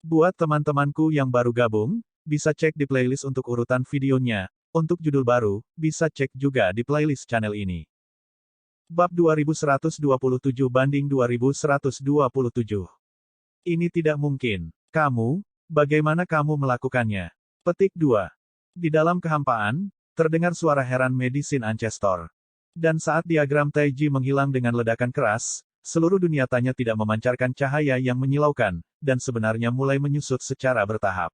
Buat teman-temanku yang baru gabung, bisa cek di playlist untuk urutan videonya. Untuk judul baru, bisa cek juga di playlist channel ini. Bab 2127 banding 2127. Ini tidak mungkin. Kamu, bagaimana kamu melakukannya? Petik 2. Di dalam kehampaan, terdengar suara heran Medicine Ancestor. Dan saat diagram Taiji menghilang dengan ledakan keras, seluruh dunia tanya tidak memancarkan cahaya yang menyilaukan, dan sebenarnya mulai menyusut secara bertahap.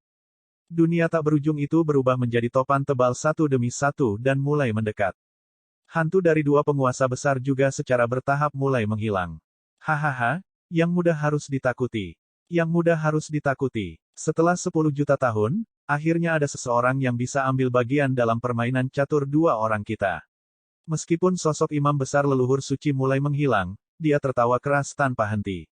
Dunia tak berujung itu berubah menjadi topan tebal satu demi satu dan mulai mendekat. Hantu dari dua penguasa besar juga secara bertahap mulai menghilang. Hahaha, yang mudah harus ditakuti. Yang mudah harus ditakuti. Setelah 10 juta tahun, akhirnya ada seseorang yang bisa ambil bagian dalam permainan catur dua orang kita. Meskipun sosok imam besar leluhur suci mulai menghilang, dia tertawa keras tanpa henti.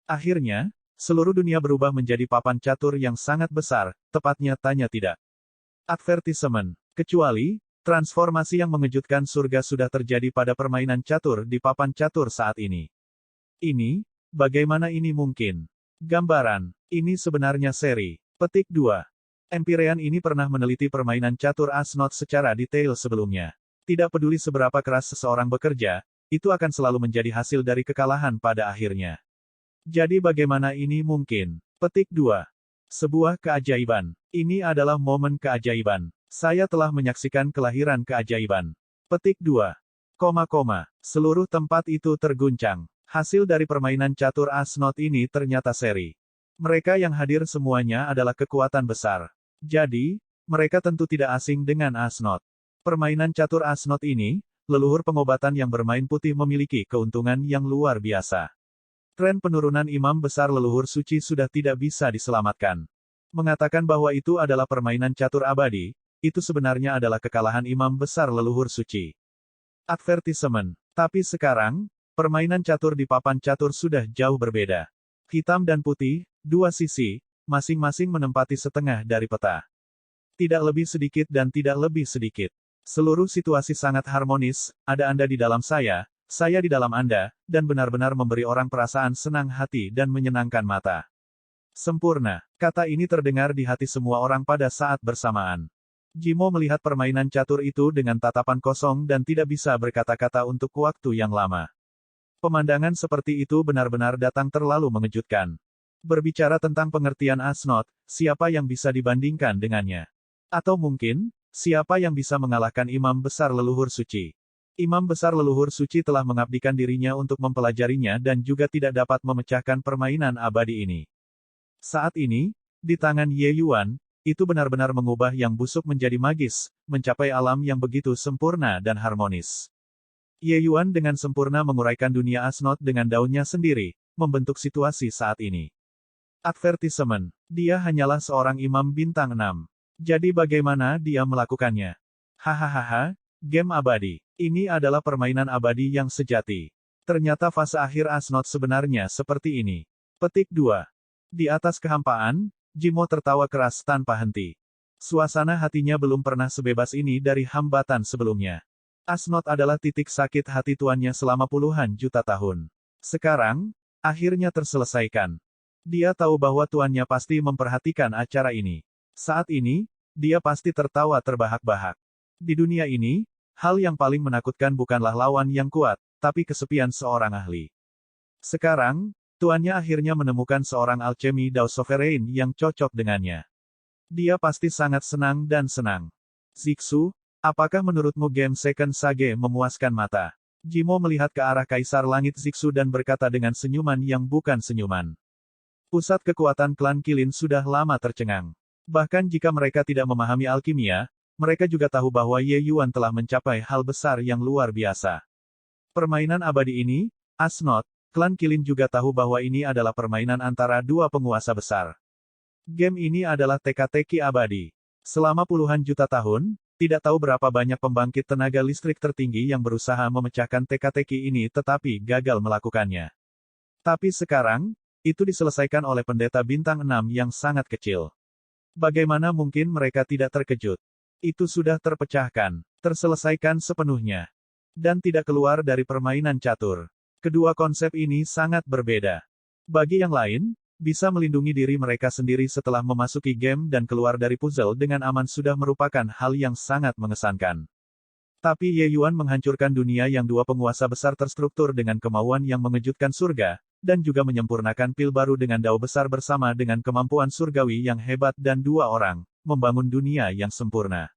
Akhirnya, seluruh dunia berubah menjadi papan catur yang sangat besar, tepatnya tanya tidak. Advertisement. Kecuali, transformasi yang mengejutkan surga sudah terjadi pada permainan catur di papan catur saat ini. Ini, bagaimana ini mungkin? Gambaran. Ini sebenarnya seri. Petik 2. Empyrean ini pernah meneliti permainan catur Asnod secara detail sebelumnya. Tidak peduli seberapa keras seseorang bekerja, itu akan selalu menjadi hasil dari kekalahan pada akhirnya. Jadi bagaimana ini mungkin? Petik 2. Sebuah keajaiban. Ini adalah momen keajaiban. Saya telah menyaksikan kelahiran keajaiban. Petik 2. Seluruh tempat itu terguncang. Hasil dari permainan catur Asnod ini ternyata seri. Mereka yang hadir semuanya adalah kekuatan besar. Jadi, mereka tentu tidak asing dengan Asnod. Permainan catur Asnod ini, leluhur pengobatan yang bermain putih memiliki keuntungan yang luar biasa. Tren penurunan imam besar leluhur suci sudah tidak bisa diselamatkan. Mengatakan bahwa itu adalah permainan catur abadi, itu sebenarnya adalah kekalahan imam besar leluhur suci. Advertisement. Tapi sekarang, permainan catur di papan catur sudah jauh berbeda. Hitam dan putih, dua sisi, masing-masing menempati setengah dari peta. Tidak lebih sedikit dan tidak lebih sedikit. Seluruh situasi sangat harmonis, ada Anda di dalam saya di dalam Anda, dan benar-benar memberi orang perasaan senang hati dan menyenangkan mata. Sempurna. Kata ini terdengar di hati semua orang pada saat bersamaan. Jimo melihat permainan catur itu dengan tatapan kosong dan tidak bisa berkata-kata untuk waktu yang lama. Pemandangan seperti itu benar-benar datang terlalu mengejutkan. Berbicara tentang pengertian Asnod, siapa yang bisa dibandingkan dengannya? Atau mungkin, siapa yang bisa mengalahkan imam besar leluhur suci? Imam besar leluhur suci telah mengabdikan dirinya untuk mempelajarinya dan juga tidak dapat memecahkan permainan abadi ini. Saat ini, di tangan Ye Yuan, itu benar-benar mengubah yang busuk menjadi magis, mencapai alam yang begitu sempurna dan harmonis. Ye Yuan dengan sempurna menguraikan dunia Asnod dengan daunnya sendiri, membentuk situasi saat ini. Advertisement. Dia hanyalah seorang imam bintang 6. Jadi bagaimana dia melakukannya? Hahaha, game abadi. Ini adalah permainan abadi yang sejati. Ternyata fase akhir Asnod sebenarnya seperti ini. Petik 2. Di atas kehampaan, Jimo tertawa keras tanpa henti. Suasana hatinya belum pernah sebebas ini dari hambatan sebelumnya. Asnod adalah titik sakit hati tuannya selama puluhan juta tahun. Sekarang, akhirnya terselesaikan. Dia tahu bahwa tuannya pasti memperhatikan acara ini. Saat ini, dia pasti tertawa terbahak-bahak. Di dunia ini, hal yang paling menakutkan bukanlah lawan yang kuat, tapi kesepian seorang ahli. Sekarang, tuannya akhirnya menemukan seorang alchemy Dao Sovereign yang cocok dengannya. Dia pasti sangat senang dan senang. Zixu, apakah menurutmu game Second Sage memuaskan mata? Jimo melihat ke arah Kaisar Langit Zixu dan berkata dengan senyuman yang bukan senyuman. Pusat kekuatan klan Qilin sudah lama tercengang. Bahkan jika mereka tidak memahami alkimia, mereka juga tahu bahwa Ye Yuan telah mencapai hal besar yang luar biasa. Permainan abadi ini, Asnod, klan Qilin juga tahu bahwa ini adalah permainan antara dua penguasa besar. Game ini adalah teka-teki abadi. Selama puluhan juta tahun, tidak tahu berapa banyak pembangkit tenaga listrik tertinggi yang berusaha memecahkan teka-teki ini tetapi gagal melakukannya. Tapi sekarang, itu diselesaikan oleh pendeta bintang 6 yang sangat kecil. Bagaimana mungkin mereka tidak terkejut? Itu sudah terpecahkan, terselesaikan sepenuhnya, dan tidak keluar dari permainan catur. Kedua konsep ini sangat berbeda. Bagi yang lain, Bisa melindungi diri mereka sendiri setelah memasuki game dan keluar dari puzzle dengan aman sudah merupakan hal yang sangat mengesankan. Tapi Ye Yuan menghancurkan dunia yang dua penguasa besar terstruktur dengan kemauan yang mengejutkan surga, dan juga menyempurnakan pil baru dengan dao besar bersama dengan kemampuan surgawi yang hebat dan dua orang, membangun dunia yang sempurna.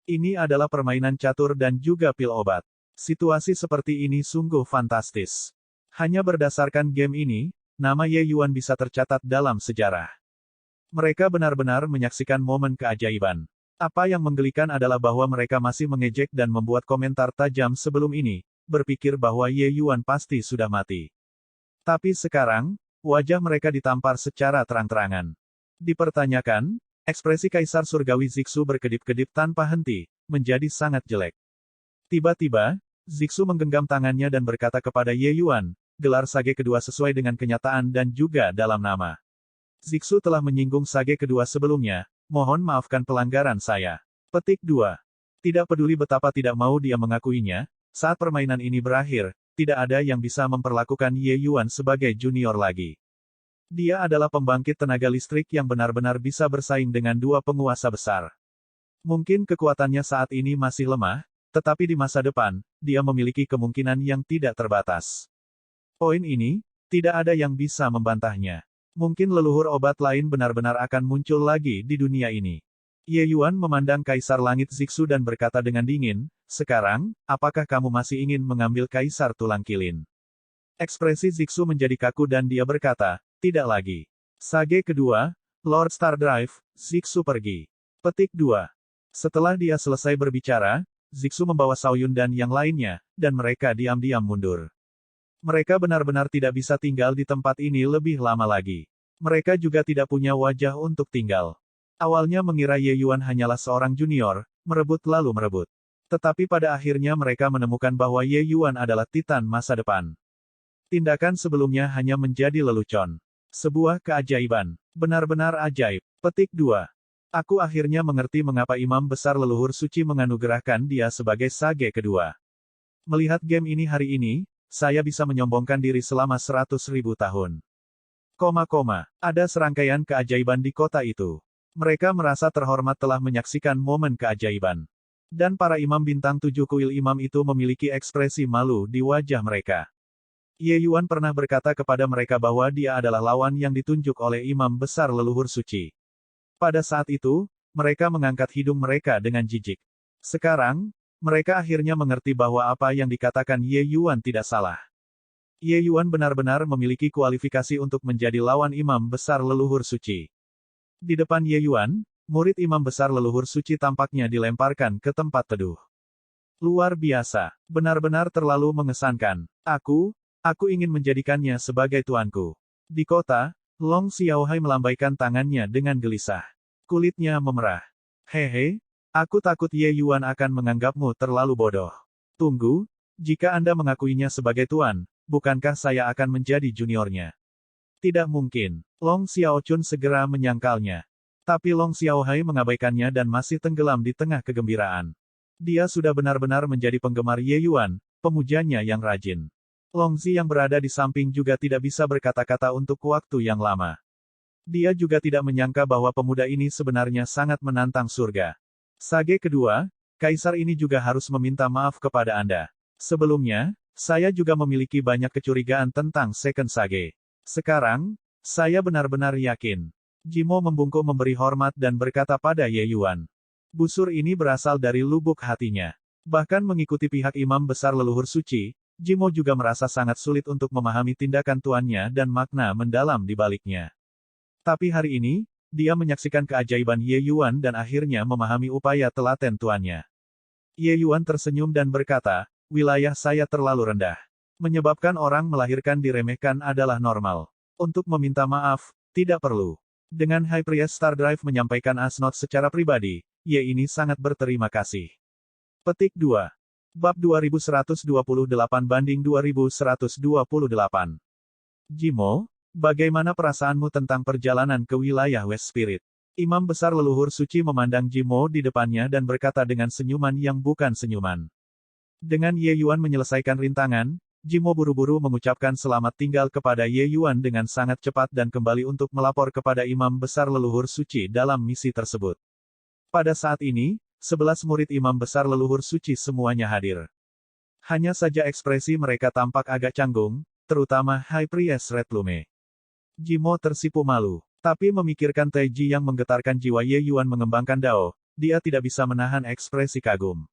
Ini adalah permainan catur dan juga pil obat. Situasi seperti ini sungguh fantastis. Hanya berdasarkan game ini, nama Ye Yuan bisa tercatat dalam sejarah. Mereka benar-benar menyaksikan momen keajaiban. Apa yang menggelikan adalah bahwa mereka masih mengejek dan membuat komentar tajam sebelum ini, berpikir bahwa Ye Yuan pasti sudah mati. Tapi sekarang, wajah mereka ditampar secara terang-terangan. Dipertanyakan, ekspresi Kaisar Surgawi Zixu berkedip-kedip tanpa henti, menjadi sangat jelek. Tiba-tiba, Zixu menggenggam tangannya dan berkata kepada Ye Yuan, gelar sage kedua sesuai dengan kenyataan dan juga dalam nama. Zixu telah menyinggung sage kedua sebelumnya, mohon maafkan pelanggaran saya. Petik 2. Tidak peduli betapa tidak mau dia mengakuinya, saat permainan ini berakhir, tidak ada yang bisa memperlakukan Ye Yuan sebagai junior lagi. Dia adalah pembangkit tenaga listrik yang benar-benar bisa bersaing dengan dua penguasa besar. Mungkin kekuatannya saat ini masih lemah, tetapi di masa depan, dia memiliki kemungkinan yang tidak terbatas. Poin ini, tidak ada yang bisa membantahnya. Mungkin leluhur obat lain benar-benar akan muncul lagi di dunia ini. Ye Yuan memandang Kaisar Langit Zixu dan berkata dengan dingin, sekarang, apakah kamu masih ingin mengambil Kaisar Tulang Kilin? Ekspresi Zixu menjadi kaku dan dia berkata, tidak lagi. Sage kedua, Lord Star Drive, Zixu pergi. Petik 2. Setelah dia selesai berbicara, Zixu membawa Xiaoyun dan yang lainnya, dan mereka diam-diam mundur. Mereka benar-benar tidak bisa tinggal di tempat ini lebih lama lagi. Mereka juga tidak punya wajah untuk tinggal. Awalnya mengira Ye Yuan hanyalah seorang junior, merebut lalu merebut. Tetapi pada akhirnya mereka menemukan bahwa Ye Yuan adalah titan masa depan. Tindakan sebelumnya hanya menjadi lelucon. Sebuah keajaiban. Benar-benar ajaib. Petik 2. Aku akhirnya mengerti mengapa imam besar leluhur suci menganugerahkan dia sebagai sage kedua. Melihat game ini hari ini, saya bisa menyombongkan diri selama 100.000 tahun. Ada serangkaian keajaiban di kota itu. Mereka merasa terhormat telah menyaksikan momen keajaiban. Dan para imam bintang 7 kuil imam itu memiliki ekspresi malu di wajah mereka. Ye Yuan pernah berkata kepada mereka bahwa dia adalah lawan yang ditunjuk oleh imam besar leluhur suci. Pada saat itu, mereka mengangkat hidung mereka dengan jijik. Sekarang, mereka akhirnya mengerti bahwa apa yang dikatakan Ye Yuan tidak salah. Ye Yuan benar-benar memiliki kualifikasi untuk menjadi lawan imam besar leluhur suci. Di depan Ye Yuan, murid imam besar leluhur suci tampaknya dilemparkan ke tempat teduh. Luar biasa, benar-benar terlalu mengesankan. Aku ingin menjadikannya sebagai tuanku. Di kota, Long Xiaohai melambaikan tangannya dengan gelisah. Kulitnya memerah. Hehe. Aku takut Ye Yuan akan menganggapmu terlalu bodoh. Tunggu, jika Anda mengakuinya sebagai tuan, bukankah saya akan menjadi juniornya? Tidak mungkin. Long Xiaochun segera menyangkalnya. Tapi Long Xiaohai mengabaikannya dan masih tenggelam di tengah kegembiraan. Dia sudah benar-benar menjadi penggemar Ye Yuan, pemujanya yang rajin. Long Zi yang berada di samping juga tidak bisa berkata-kata untuk waktu yang lama. Dia juga tidak menyangka bahwa pemuda ini sebenarnya sangat menantang surga. Sage kedua, Kaisar ini juga harus meminta maaf kepada Anda. Sebelumnya, saya juga memiliki banyak kecurigaan tentang Second Sage. Sekarang, saya benar-benar yakin. Jimo membungkuk memberi hormat dan berkata pada Ye Yuan. Busur ini berasal dari lubuk hatinya. Bahkan mengikuti pihak imam besar leluhur suci, Jimo juga merasa sangat sulit untuk memahami tindakan tuannya dan makna mendalam di baliknya. Tapi hari ini, dia menyaksikan keajaiban Ye Yuan dan akhirnya memahami upaya telaten tuannya. Ye Yuan tersenyum dan berkata, wilayah saya terlalu rendah. Menyebabkan orang melahirkan diremehkan adalah normal. Untuk meminta maaf, tidak perlu. Dengan High Priest Star Drive menyampaikan Asnot secara pribadi, Ye ini sangat berterima kasih. Petik 2. Bab 2128-2128. Jimo, bagaimana perasaanmu tentang perjalanan ke wilayah West Spirit? Imam besar leluhur suci memandang Jimo di depannya dan berkata dengan senyuman yang bukan senyuman. Dengan Ye Yuan menyelesaikan rintangan, Jimo buru-buru mengucapkan selamat tinggal kepada Ye Yuan dengan sangat cepat dan kembali untuk melapor kepada imam besar leluhur suci dalam misi tersebut. Pada saat ini, 11 murid imam besar leluhur suci semuanya hadir. Hanya saja ekspresi mereka tampak agak canggung, terutama High Priest Red Plume. Jimo tersipu malu. Tapi memikirkan Taiji yang menggetarkan jiwa Ye Yuan mengembangkan Dao, dia tidak bisa menahan ekspresi kagum.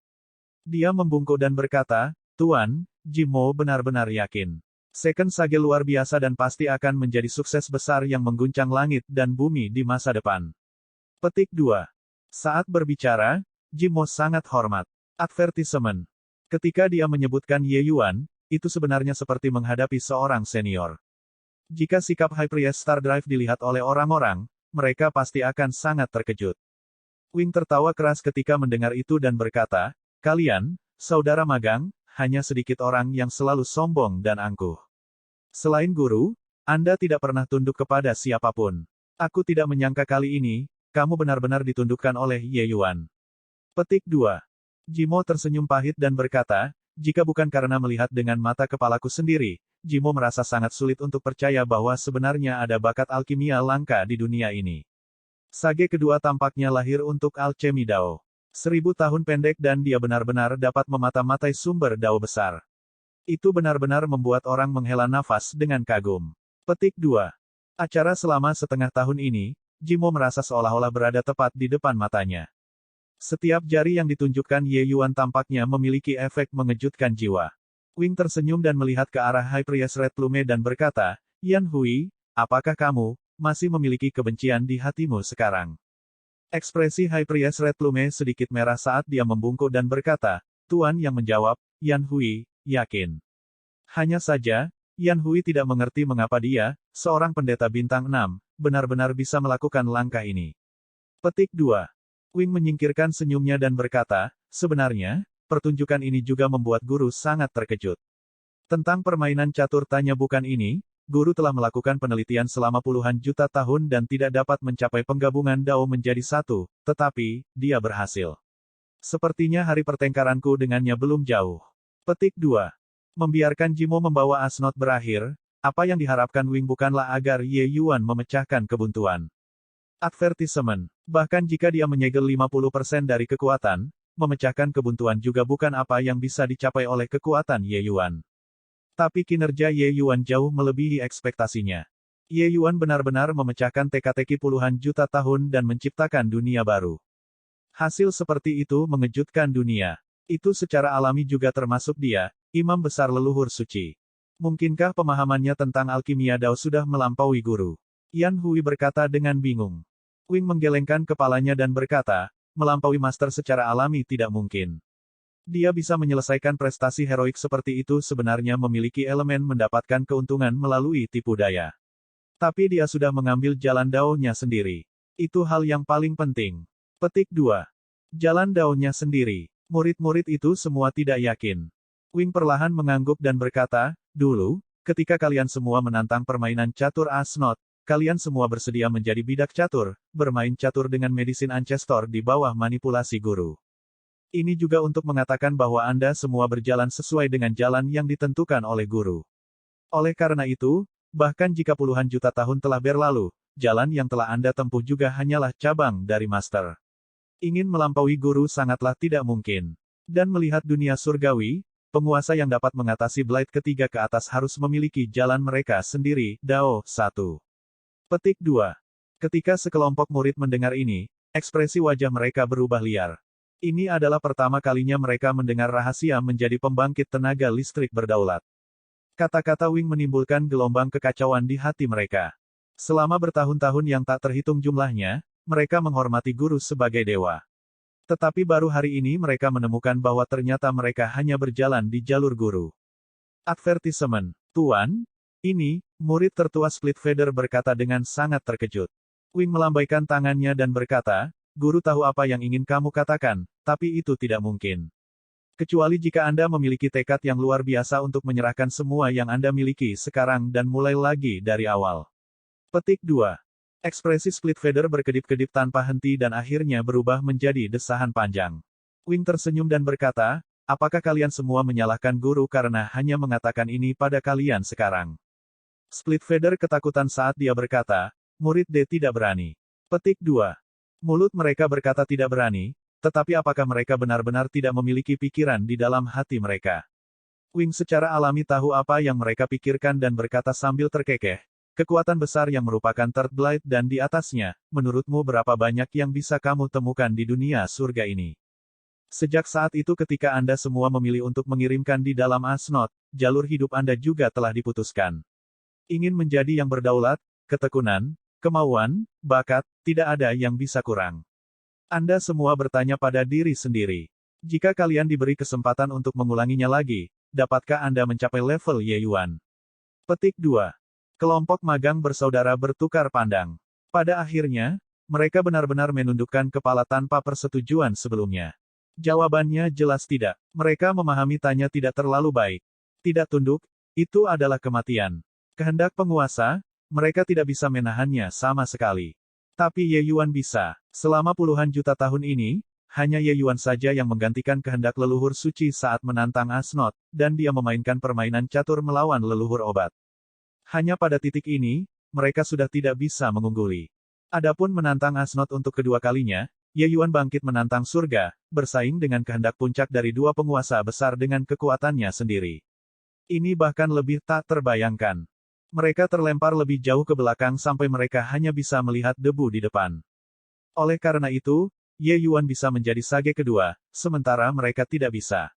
Dia membungkuk dan berkata, "Tuan, Jimo benar-benar yakin. Second Sage luar biasa dan pasti akan menjadi sukses besar yang mengguncang langit dan bumi di masa depan." Petik 2. Saat berbicara, Jimo sangat hormat. Advertisement. Ketika dia menyebutkan Ye Yuan, itu sebenarnya seperti menghadapi seorang senior. Jika sikap High Priest Star Drive dilihat oleh orang-orang, mereka pasti akan sangat terkejut. Wing tertawa keras ketika mendengar itu dan berkata, "Kalian, saudara magang, hanya sedikit orang yang selalu sombong dan angkuh. Selain guru, Anda tidak pernah tunduk kepada siapapun. Aku tidak menyangka kali ini, kamu benar-benar ditundukkan oleh Ye Yuan." Petik 2. Jimo tersenyum pahit dan berkata, "Jika bukan karena melihat dengan mata kepalaku sendiri, Jimo merasa sangat sulit untuk percaya bahwa sebenarnya ada bakat alkimia langka di dunia ini." Sage kedua tampaknya lahir untuk alchemy Dao. 1000 tahun pendek dan dia benar-benar dapat memata-matai sumber Dao besar. Itu benar-benar membuat orang menghela nafas dengan kagum. Petik 2. Acara selama setengah tahun ini, Jimo merasa seolah-olah berada tepat di depan matanya. Setiap jari yang ditunjukkan Ye Yuan tampaknya memiliki efek mengejutkan jiwa. Wing tersenyum dan melihat ke arah High Priest Red Plume dan berkata, "Yan Hui, apakah kamu masih memiliki kebencian di hatimu sekarang?" Ekspresi High Priest Red Plume sedikit merah saat dia membungkuk dan berkata, "Tuan yang menjawab, Yan Hui, yakin." Hanya saja, Yan Hui tidak mengerti mengapa dia, seorang pendeta bintang 6, benar-benar bisa melakukan langkah ini. Petik 2. Wing menyingkirkan senyumnya dan berkata, "Sebenarnya, pertunjukan ini juga membuat guru sangat terkejut. Tentang permainan catur tanya bukan ini, guru telah melakukan penelitian selama puluhan juta tahun dan tidak dapat mencapai penggabungan Dao menjadi satu, tetapi, dia berhasil. Sepertinya hari pertengkaranku dengannya belum jauh." Petik 2. Membiarkan Jimo membawa Asnot berakhir, apa yang diharapkan Wing bukanlah agar Ye Yuan memecahkan kebuntuan. Advertisement. Bahkan jika dia menyegel 50% dari kekuatan, memecahkan kebuntuan juga bukan apa yang bisa dicapai oleh kekuatan Ye Yuan. Tapi kinerja Ye Yuan jauh melebihi ekspektasinya. Ye Yuan benar-benar memecahkan teka-teki puluhan juta tahun dan menciptakan dunia baru. Hasil seperti itu mengejutkan dunia. Itu secara alami juga termasuk dia, imam besar leluhur suci. Mungkinkah pemahamannya tentang alkimia Dao sudah melampaui guru? Yan Hui berkata dengan bingung. Wing menggelengkan kepalanya dan berkata, "Melampaui master secara alami tidak mungkin. Dia bisa menyelesaikan prestasi heroik seperti itu sebenarnya memiliki elemen mendapatkan keuntungan melalui tipu daya. Tapi dia sudah mengambil jalan Dao-nya sendiri. Itu hal yang paling penting." Petik 2. Jalan Dao-nya sendiri. Murid-murid itu semua tidak yakin. Wing perlahan mengangguk dan berkata, "Dulu, ketika kalian semua menantang permainan catur Asnot, kalian semua bersedia menjadi bidak catur, bermain catur dengan medisin ancestor di bawah manipulasi guru. Ini juga untuk mengatakan bahwa Anda semua berjalan sesuai dengan jalan yang ditentukan oleh guru. Oleh karena itu, bahkan jika puluhan juta tahun telah berlalu, jalan yang telah Anda tempuh juga hanyalah cabang dari master. Ingin melampaui guru sangatlah tidak mungkin. Dan melihat dunia surgawi, penguasa yang dapat mengatasi Blight ketiga ke atas harus memiliki jalan mereka sendiri, Dao 1. Petik 2. Ketika sekelompok murid mendengar ini, ekspresi wajah mereka berubah liar. Ini adalah pertama kalinya mereka mendengar rahasia menjadi pembangkit tenaga listrik berdaulat. Kata-kata Wing menimbulkan gelombang kekacauan di hati mereka. Selama bertahun-tahun yang tak terhitung jumlahnya, mereka menghormati guru sebagai dewa. Tetapi baru hari ini mereka menemukan bahwa ternyata mereka hanya berjalan di jalur guru. Advertisement. "Tuan, ini," murid tertua Split Feather berkata dengan sangat terkejut. Wing melambaikan tangannya dan berkata, "Guru tahu apa yang ingin kamu katakan, tapi itu tidak mungkin. Kecuali jika Anda memiliki tekad yang luar biasa untuk menyerahkan semua yang Anda miliki sekarang dan mulai lagi dari awal." Petik 2. Ekspresi Split Feather berkedip-kedip tanpa henti dan akhirnya berubah menjadi desahan panjang. Wing tersenyum dan berkata, apakah kalian semua menyalahkan guru karena hanya mengatakan ini pada kalian sekarang? Split Feather ketakutan saat dia berkata, murid D tidak berani. Petik 2. Mulut mereka berkata tidak berani, tetapi apakah mereka benar-benar tidak memiliki pikiran di dalam hati mereka? Wing secara alami tahu apa yang mereka pikirkan dan berkata sambil terkekeh, kekuatan besar yang merupakan Third Blight dan di atasnya, menurutmu berapa banyak yang bisa kamu temukan di dunia surga ini? Sejak saat itu ketika Anda semua memilih untuk mengirimkan di dalam Asnot, jalur hidup Anda juga telah diputuskan. Ingin menjadi yang berdaulat, ketekunan, kemauan, bakat, tidak ada yang bisa kurang. Anda semua bertanya pada diri sendiri. Jika kalian diberi kesempatan untuk mengulanginya lagi, dapatkah Anda mencapai level Ye Yuan? Petik 2. Kelompok magang bersaudara bertukar pandang. Pada akhirnya, mereka benar-benar menundukkan kepala tanpa persetujuan sebelumnya. Jawabannya jelas tidak. Mereka memahami tanya tidak terlalu baik. Tidak tunduk, itu adalah kematian. Kehendak penguasa, mereka tidak bisa menahannya sama sekali. Tapi Ye Yuan bisa. Selama puluhan juta tahun ini, hanya Ye Yuan saja yang menggantikan kehendak leluhur suci saat menantang Asnot, dan dia memainkan permainan catur melawan leluhur obat. Hanya pada titik ini, mereka sudah tidak bisa mengungguli. Adapun menantang Asnot untuk kedua kalinya, Ye Yuan bangkit menantang surga, bersaing dengan kehendak puncak dari dua penguasa besar dengan kekuatannya sendiri. Ini bahkan lebih tak terbayangkan. Mereka terlempar lebih jauh ke belakang sampai mereka hanya bisa melihat debu di depan. Oleh karena itu, Ye Yuan bisa menjadi sage kedua, sementara mereka tidak bisa.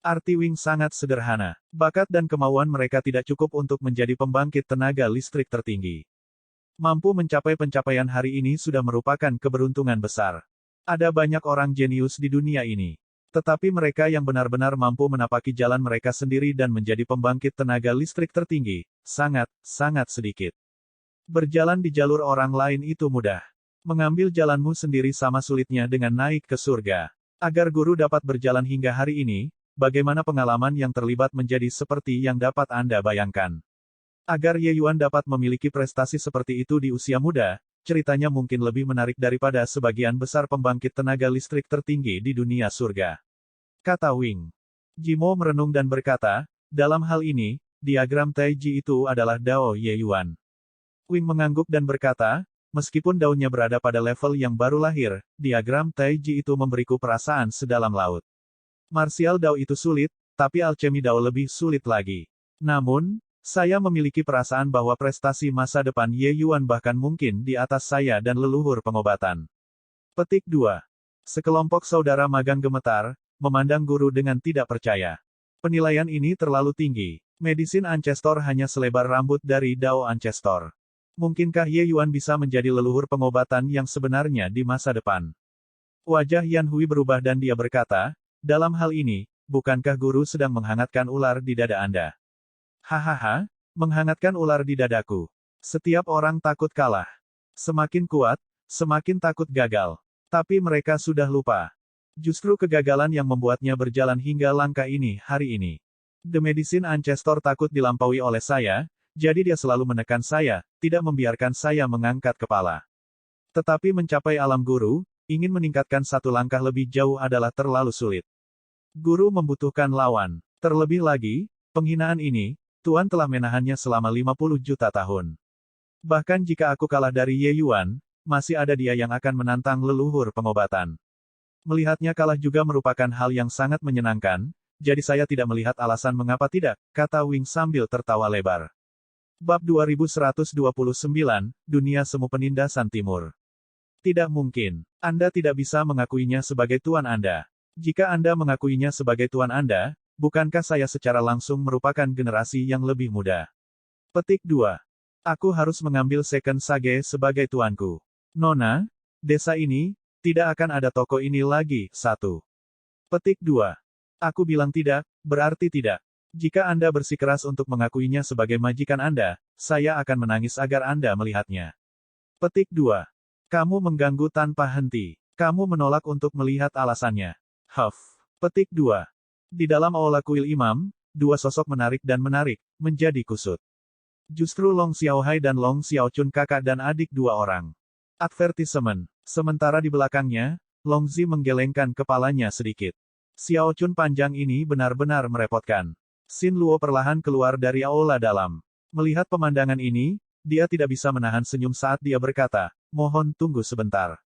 Arti Wing sangat sederhana. Bakat dan kemauan mereka tidak cukup untuk menjadi pembangkit tenaga listrik tertinggi. Mampu mencapai pencapaian hari ini sudah merupakan keberuntungan besar. Ada banyak orang jenius di dunia ini. Tetapi mereka yang benar-benar mampu menapaki jalan mereka sendiri dan menjadi pembangkit tenaga listrik tertinggi, sangat sedikit. Berjalan di jalur orang lain itu mudah. Mengambil jalanmu sendiri sama sulitnya dengan naik ke surga. Agar guru dapat berjalan hingga hari ini, bagaimana pengalaman yang terlibat menjadi seperti yang dapat Anda bayangkan. Agar Ye Yuan dapat memiliki prestasi seperti itu di usia muda, ceritanya mungkin lebih menarik daripada sebagian besar pembangkit tenaga listrik tertinggi di dunia surga. Kata Wing. Jimo merenung dan berkata, dalam hal ini, diagram Taiji itu adalah Dao Ye Yuan. Wing mengangguk dan berkata, meskipun daunnya berada pada level yang baru lahir, diagram Taiji itu memberiku perasaan sedalam laut. Martial Dao itu sulit, tapi alchemy Dao lebih sulit lagi. Namun, saya memiliki perasaan bahwa prestasi masa depan Ye Yuan bahkan mungkin di atas saya dan leluhur pengobatan. Petik 2. Sekelompok saudara magang gemetar, memandang guru dengan tidak percaya. Penilaian ini terlalu tinggi. Medicine Ancestor hanya selebar rambut dari Dao Ancestor. Mungkinkah Ye Yuan bisa menjadi leluhur pengobatan yang sebenarnya di masa depan? Wajah Yan Hui berubah dan dia berkata, dalam hal ini, bukankah guru sedang menghangatkan ular di dada Anda? Hahaha, menghangatkan ular di dadaku. Setiap orang takut kalah. Semakin kuat, semakin takut gagal. Tapi mereka sudah lupa. Justru kegagalan yang membuatnya berjalan hingga langkah ini hari ini. The Medicine Ancestor takut dilampaui oleh saya, jadi dia selalu menekan saya, tidak membiarkan saya mengangkat kepala. Tetapi mencapai alam guru, ingin meningkatkan satu langkah lebih jauh adalah terlalu sulit. Guru membutuhkan lawan. Terlebih lagi, penghinaan ini, Tuan telah menahannya selama 50 juta tahun. Bahkan jika aku kalah dari Ye Yuan, masih ada dia yang akan menantang leluhur pengobatan. Melihatnya kalah juga merupakan hal yang sangat menyenangkan, jadi saya tidak melihat alasan mengapa tidak, kata Wing sambil tertawa lebar. Bab 2129, Dunia Semu Penindasan Timur. Tidak mungkin. Anda tidak bisa mengakuinya sebagai Tuan Anda. Jika Anda mengakuinya sebagai Tuan Anda, bukankah saya secara langsung merupakan generasi yang lebih muda? Petik 2. Aku harus mengambil Second Sage sebagai tuanku. Nona, desa ini, tidak akan ada toko ini lagi, 1. Petik 2. Aku bilang tidak, berarti tidak. Jika Anda bersikeras untuk mengakuinya sebagai majikan Anda, saya akan menangis agar Anda melihatnya. Petik 2. Kamu mengganggu tanpa henti. Kamu menolak untuk melihat alasannya. Huff. Petik 2. Di dalam aula kuil imam, dua sosok menarik dan menarik, menjadi kusut. Justru Long Xiaohai dan Long Xiaochun kakak dan adik dua orang. Advertisement. Sementara di belakangnya, Long Zi menggelengkan kepalanya sedikit. Xiao Chun panjang ini benar-benar merepotkan. Xin Luo perlahan keluar dari aula dalam. Melihat pemandangan ini, dia tidak bisa menahan senyum saat dia berkata, mohon tunggu sebentar.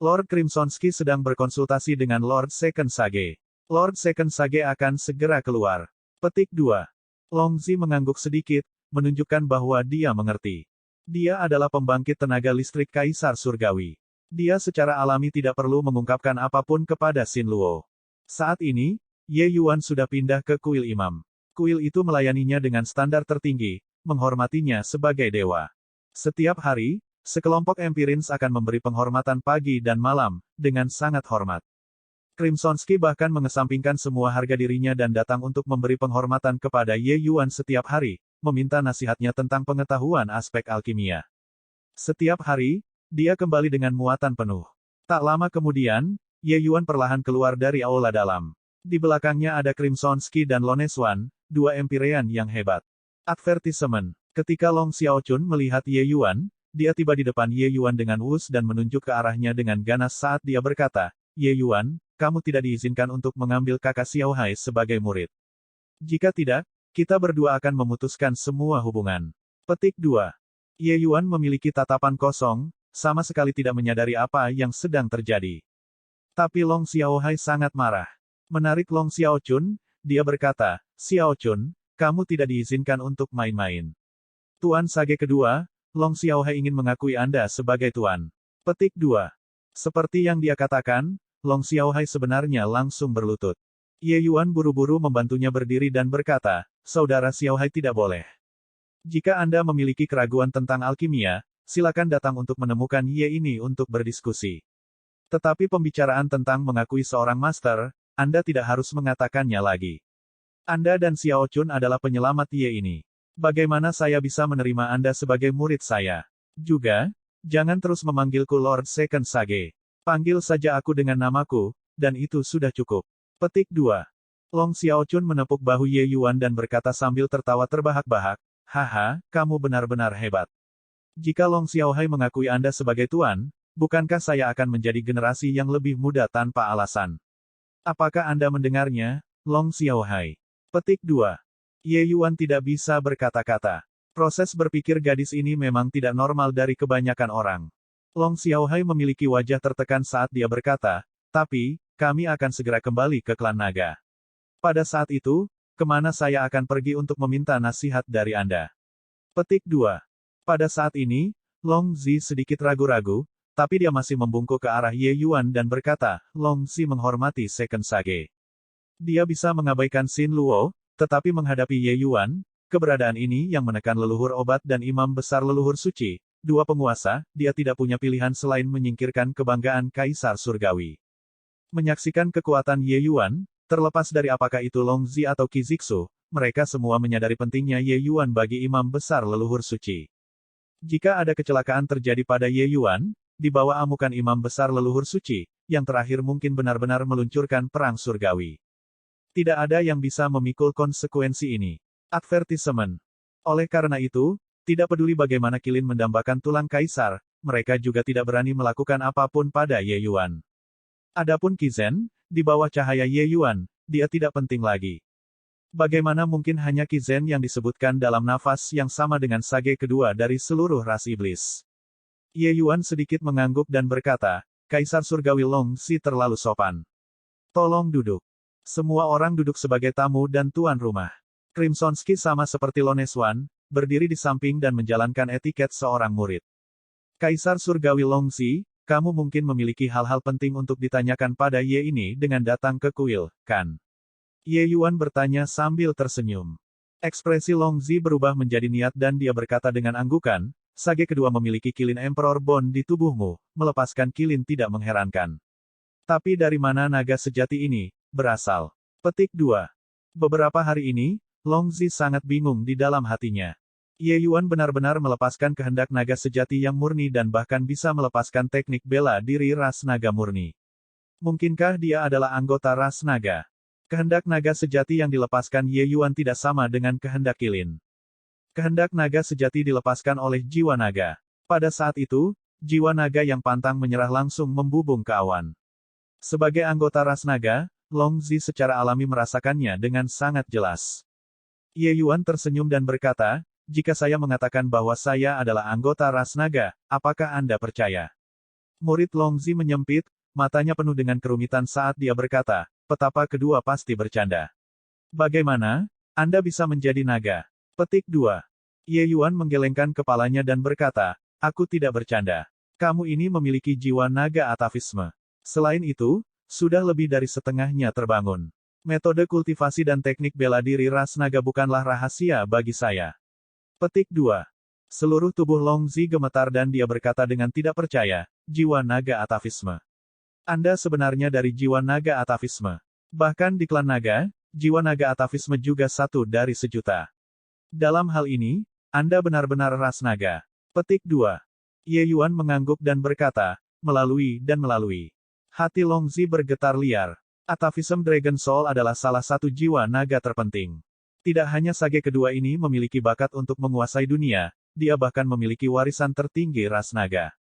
Lord Crimsonsky sedang berkonsultasi dengan Lord Second Sage. Lord Second Sage akan segera keluar. Petik 2. Longzi mengangguk sedikit, menunjukkan bahwa dia mengerti. Dia adalah pembangkit tenaga listrik Kaisar Surgawi. Dia secara alami tidak perlu mengungkapkan apapun kepada Xin Luo. Saat ini, Ye Yuan sudah pindah ke kuil imam. Kuil itu melayaninya dengan standar tertinggi, menghormatinya sebagai dewa. Setiap hari, sekelompok Empirins akan memberi penghormatan pagi dan malam, dengan sangat hormat. Crimsonsky bahkan mengesampingkan semua harga dirinya dan datang untuk memberi penghormatan kepada Ye Yuan setiap hari, meminta nasihatnya tentang pengetahuan aspek alkimia. Setiap hari, dia kembali dengan muatan penuh. Tak lama kemudian, Ye Yuan perlahan keluar dari aula dalam. Di belakangnya ada Crimsonsky dan Loneswan, dua Empyrean yang hebat. Advertisement. Ketika Long Xiaochun melihat Ye Yuan, dia tiba di depan Ye Yuan dengan wus dan menunjuk ke arahnya dengan ganas saat dia berkata, Ye Yuan, kamu tidak diizinkan untuk mengambil kakak Xiao Hai sebagai murid. Jika tidak, kita berdua akan memutuskan semua hubungan. Petik 2. Ye Yuan memiliki tatapan kosong, sama sekali tidak menyadari apa yang sedang terjadi. Tapi Long Xiao Hai sangat marah. Menarik Long Xiaochun, dia berkata, Xiaochun, kamu tidak diizinkan untuk main-main. Tuan Sage kedua, Long Xiao Hai ingin mengakui Anda sebagai tuan. Petik 2. Seperti yang dia katakan, Long Xiao Hai sebenarnya langsung berlutut. Ye Yuan buru-buru membantunya berdiri dan berkata, Saudara Xiao Hai tidak boleh. Jika Anda memiliki keraguan tentang alkimia, silakan datang untuk menemukan Ye ini untuk berdiskusi. Tetapi pembicaraan tentang mengakui seorang master, Anda tidak harus mengatakannya lagi. Anda dan Xiao Chun adalah penyelamat Ye ini. Bagaimana saya bisa menerima Anda sebagai murid saya? Juga, jangan terus memanggilku Lord Second Sage. Panggil saja aku dengan namaku, dan itu sudah cukup. Petik 2. Long Xiaochun menepuk bahu Ye Yuan dan berkata sambil tertawa terbahak-bahak, haha, kamu benar-benar hebat. Jika Long Xiao Hai mengakui Anda sebagai tuan, bukankah saya akan menjadi generasi yang lebih muda tanpa alasan? Apakah Anda mendengarnya, Long Xiao Hai? Petik 2. Ye Yuan tidak bisa berkata-kata. Proses berpikir gadis ini memang tidak normal dari kebanyakan orang. Long Xiao Hai memiliki wajah tertekan saat dia berkata, tapi, kami akan segera kembali ke klan naga. Pada saat itu, kemana saya akan pergi untuk meminta nasihat dari Anda? Petik 2. Pada saat ini, Long Zi sedikit ragu-ragu, tapi dia masih membungkuk ke arah Ye Yuan dan berkata, Long Zi menghormati Second Sage. Dia bisa mengabaikan Xin Luo, tetapi menghadapi Ye Yuan, keberadaan ini yang menekan leluhur obat dan imam besar leluhur suci, dua penguasa, dia tidak punya pilihan selain menyingkirkan kebanggaan Kaisar Surgawi. Menyaksikan kekuatan Ye Yuan, terlepas dari apakah itu Long Zi atau Qi Zixu, mereka semua menyadari pentingnya Ye Yuan bagi imam besar leluhur suci. Jika ada kecelakaan terjadi pada Ye Yuan, di bawah amukan imam besar leluhur suci, yang terakhir mungkin benar-benar meluncurkan perang surgawi. Tidak ada yang bisa memikul konsekuensi ini. Advertisement. Oleh karena itu, tidak peduli bagaimana Qilin mendambakan tulang kaisar, mereka juga tidak berani melakukan apapun pada Ye Yuan. Adapun Qi Zhen, di bawah cahaya Ye Yuan, dia tidak penting lagi. Bagaimana mungkin hanya Qi Zhen yang disebutkan dalam nafas yang sama dengan Sage kedua dari seluruh ras iblis? Ye Yuan sedikit mengangguk dan berkata, Kaisar Surgawi Long Zi terlalu sopan. Tolong duduk. Semua orang duduk sebagai tamu dan tuan rumah. Crimsonsky sama seperti Loneswan, berdiri di samping dan menjalankan etiket seorang murid. Kaisar Surgawi Long Zi, kamu mungkin memiliki hal-hal penting untuk ditanyakan pada Ye ini dengan datang ke kuil, kan? Ye Yuan bertanya sambil tersenyum. Ekspresi Long Zi berubah menjadi niat dan dia berkata dengan anggukan, Sage kedua memiliki Qilin Emperor Bond di tubuhmu, melepaskan Qilin tidak mengherankan. Tapi dari mana naga sejati ini berasal? Petik 2. Beberapa hari ini, Long Zi sangat bingung di dalam hatinya. Ye Yuan benar-benar melepaskan kehendak naga sejati yang murni dan bahkan bisa melepaskan teknik bela diri ras naga murni. Mungkinkah dia adalah anggota ras naga? Kehendak naga sejati yang dilepaskan Ye Yuan tidak sama dengan kehendak Qilin. Kehendak naga sejati dilepaskan oleh jiwa naga. Pada saat itu, jiwa naga yang pantang menyerah langsung membubung ke awan. Sebagai anggota ras naga, Long Zi secara alami merasakannya dengan sangat jelas. Ye Yuan tersenyum dan berkata, jika saya mengatakan bahwa saya adalah anggota ras naga, apakah Anda percaya? Murid Long Zi menyempit, matanya penuh dengan kerumitan saat dia berkata, petapa kedua pasti bercanda. Bagaimana? Anda bisa menjadi naga. Petik 2. Ye Yuan menggelengkan kepalanya dan berkata, aku tidak bercanda. Kamu ini memiliki jiwa naga atavisme. Selain itu, sudah lebih dari setengahnya terbangun. Metode kultivasi dan teknik bela diri ras naga bukanlah rahasia bagi saya. Petik 2. Seluruh tubuh Long Zi gemetar dan dia berkata dengan tidak percaya, jiwa naga atavisme. Anda sebenarnya dari jiwa naga atavisme. Bahkan di klan naga, jiwa naga atavisme juga satu dari sejuta. Dalam hal ini, Anda benar-benar ras naga. Petik 2. Ye Yuan mengangguk dan berkata, melalui. Hati Long Zi bergetar liar. Atavism Dragon Soul adalah salah satu jiwa naga terpenting. Tidak hanya sage kedua ini memiliki bakat untuk menguasai dunia, dia bahkan memiliki warisan tertinggi ras naga.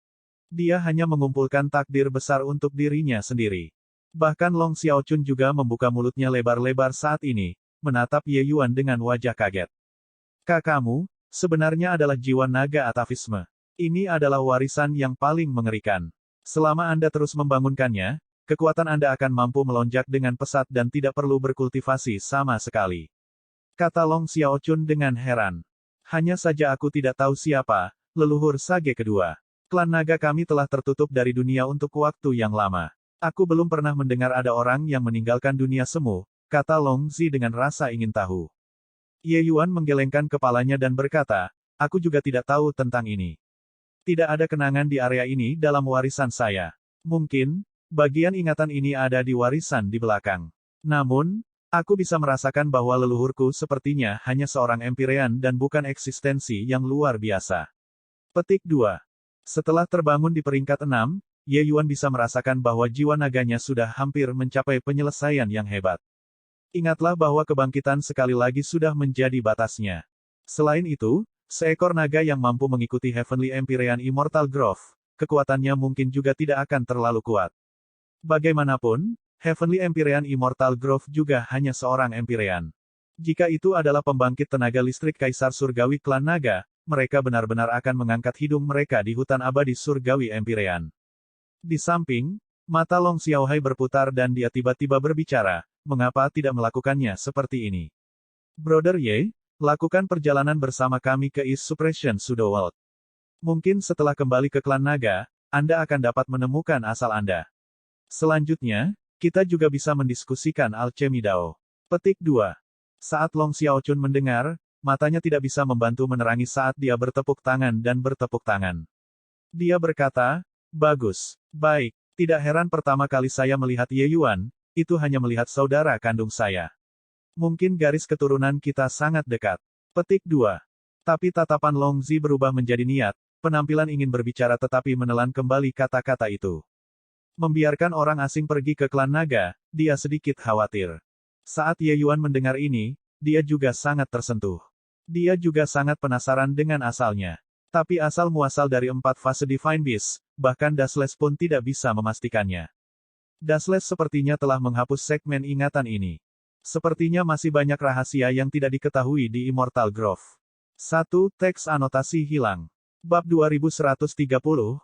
Dia hanya mengumpulkan takdir besar untuk dirinya sendiri. Bahkan Long Xiaochun juga membuka mulutnya lebar-lebar saat ini, menatap Ye Yuan dengan wajah kaget. Kakakmu, sebenarnya adalah jiwa naga atavisme. Ini adalah warisan yang paling mengerikan. Selama Anda terus membangunkannya, kekuatan Anda akan mampu melonjak dengan pesat dan tidak perlu berkultivasi sama sekali. Kata Long Xiaochun dengan heran. Hanya saja aku tidak tahu siapa, leluhur sage kedua. Klan naga kami telah tertutup dari dunia untuk waktu yang lama. Aku belum pernah mendengar ada orang yang meninggalkan dunia semu, kata Long Zi dengan rasa ingin tahu. Ye Yuan menggelengkan kepalanya dan berkata, aku juga tidak tahu tentang ini. Tidak ada kenangan di area ini dalam warisan saya. Mungkin, bagian ingatan ini ada di warisan di belakang. Namun, aku bisa merasakan bahwa leluhurku sepertinya hanya seorang Empyrean dan bukan eksistensi yang luar biasa. Petik 2. Setelah terbangun di peringkat 6, Ye Yuan bisa merasakan bahwa jiwa naganya sudah hampir mencapai penyelesaian yang hebat. Ingatlah bahwa kebangkitan sekali lagi sudah menjadi batasnya. Selain itu, seekor naga yang mampu mengikuti Heavenly Empyrean Immortal Growth, kekuatannya mungkin juga tidak akan terlalu kuat. Bagaimanapun, Heavenly Empyrean Immortal Growth juga hanya seorang Empyrean. Jika itu adalah pembangkit tenaga listrik Kaisar Surgawi Klan Naga, mereka benar-benar akan mengangkat hidung mereka di hutan abadi Surgawi Empyrean. Di samping, mata Long Xiaohai berputar dan dia tiba-tiba berbicara, mengapa tidak melakukannya seperti ini? Brother Ye, lakukan perjalanan bersama kami ke East Suppression Pseudo World. Mungkin setelah kembali ke klan naga, Anda akan dapat menemukan asal Anda. Selanjutnya, kita juga bisa mendiskusikan alchemy Dao. Petik 2. Saat Long Xiaochun mendengar, matanya tidak bisa membantu menerangi saat dia bertepuk tangan dan bertepuk tangan. Dia berkata, bagus, baik, tidak heran pertama kali saya melihat Ye Yuan, itu hanya melihat saudara kandung saya. Mungkin garis keturunan kita sangat dekat. Petik 2. Tapi tatapan Long Zi berubah menjadi niat, penampilan ingin berbicara tetapi menelan kembali kata-kata itu. Membiarkan orang asing pergi ke klan naga, dia sedikit khawatir. Saat Ye Yuan mendengar ini, dia juga sangat tersentuh. Dia juga sangat penasaran dengan asalnya. Tapi asal-muasal dari 4 fase Divine Beast, bahkan Dasles pun tidak bisa memastikannya. Dasles sepertinya telah menghapus segmen ingatan ini. Sepertinya masih banyak rahasia yang tidak diketahui di Immortal Growth. 1. Teks anotasi hilang. Bab 2130,